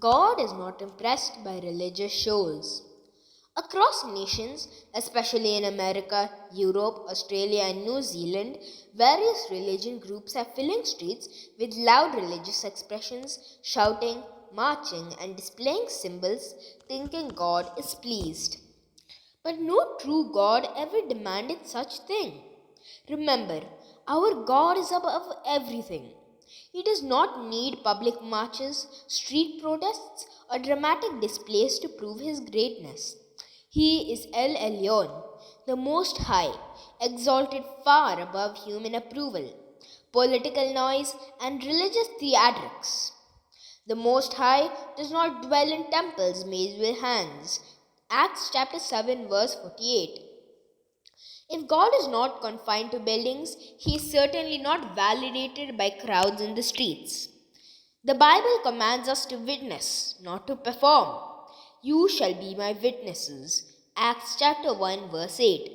God is not impressed by religious shows. Across nations, especially in America, Europe, Australia, and New Zealand, various religion groups are filling streets with loud religious expressions, shouting, marching, and displaying symbols, thinking God is pleased. But no true God ever demanded such thing. Remember, our God is above everything. He does not need public marches, street protests, or dramatic displays to prove his greatness. He is El Elyon, the Most High, exalted far above human approval, political noise, and religious theatrics. The Most High does not dwell in temples made with hands. Acts chapter 7 verse 48. If God is not confined to buildings, he is certainly not validated by crowds in the streets. The Bible commands us to witness, not to perform. You shall be my witnesses. Acts chapter 1 verse 8.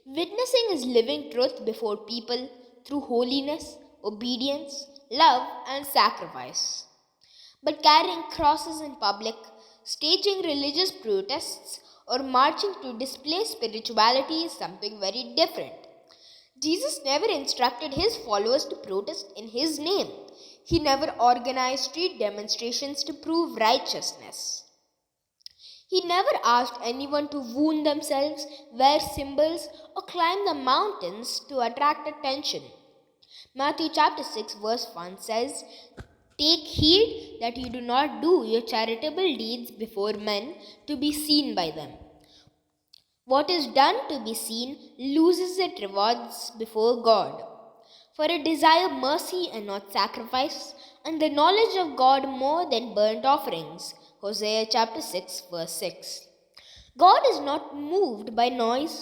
Witnessing is living truth before people through holiness, obedience, love, and sacrifice. But carrying crosses in public, staging religious protests, or marching to display spirituality is something very different. Jesus never instructed his followers to protest in his name. He never organized street demonstrations to prove righteousness. He never asked anyone to wound themselves, wear symbols, or climb the mountains to attract attention. Matthew chapter 6 verse 1 says, "Take heed that you do not do your charitable deeds before men to be seen by them. What is done to be seen loses its rewards before God. For I desire mercy and not sacrifice, and the knowledge of God more than burnt offerings." Hosea chapter 6 verse 6. God is not moved by noise.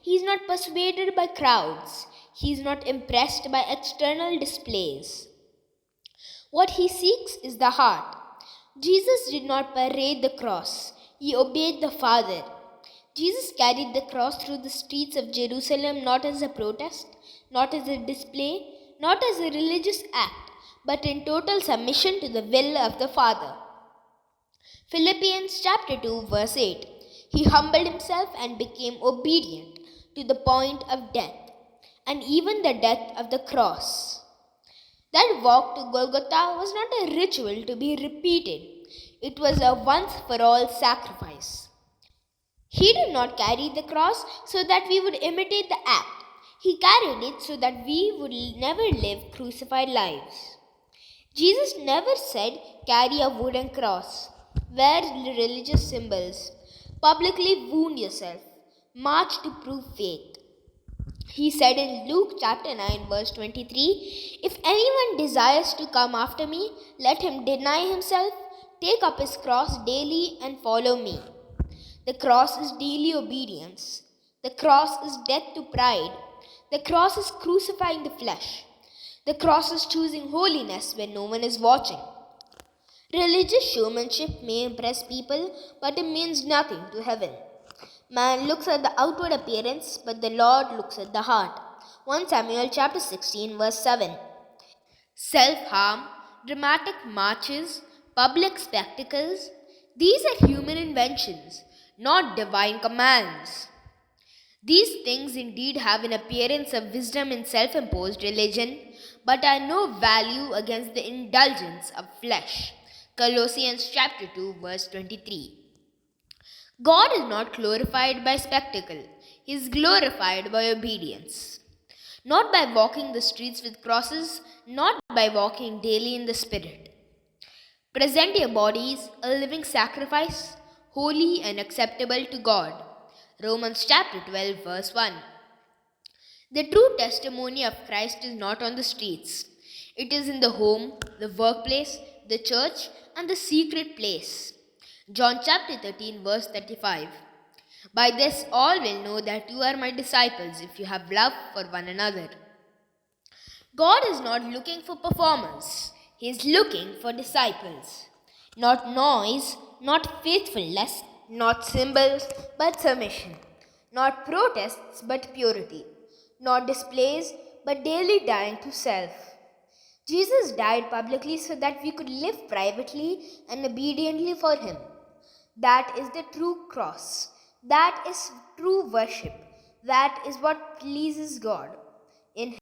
He is not persuaded by crowds. He is not impressed by external displays. What he seeks is the heart. Jesus did not parade the cross. He obeyed the Father. Jesus carried the cross through the streets of Jerusalem not as a protest, not as a display, not as a religious act, but in total submission to the will of the Father. Philippians chapter 2 verse 8. He humbled himself and became obedient to the point of death, and even the death of the cross. That walk to Golgotha was not a ritual to be repeated. It was a once-for-all sacrifice. He did not carry the cross so that we would imitate the act. He carried it so that we would never live crucified lives. Jesus never said, "Carry a wooden cross, wear religious symbols, publicly wound yourself, march to prove faith." He said in Luke chapter 9 verse 23, "If anyone desires to come after me, let him deny himself, take up his cross daily and follow me." The cross is daily obedience. The cross is death to pride. The cross is crucifying the flesh. The cross is choosing holiness when no one is watching. Religious showmanship may impress people, but it means nothing to heaven. Man looks at the outward appearance, but the Lord looks at the heart. 1 Samuel chapter 16 verse 7. Self-harm, dramatic marches, public spectacles, these are human inventions, not divine commands. These things indeed have an appearance of wisdom in self-imposed religion, but are no value against the indulgence of flesh. Colossians chapter 2 verse 23. God is not glorified by spectacle. He is glorified by obedience. Not by walking the streets with crosses, not by walking daily in the Spirit. Present your bodies a living sacrifice, holy and acceptable to God. Romans chapter 12 verse 1. The true testimony of Christ is not on the streets. It is in the home, the workplace, the church, and the secret place. John chapter 13 verse 35. By this all will know that you are my disciples if you have love for one another. God is not looking for performers. He is looking for disciples. Not noise, not faithfulness, not symbols, but submission. Not protests, but purity. Not displays, but daily dying to self. Jesus died publicly so that we could live privately and obediently for Him. That is the true cross. That is true worship. That is what pleases God. In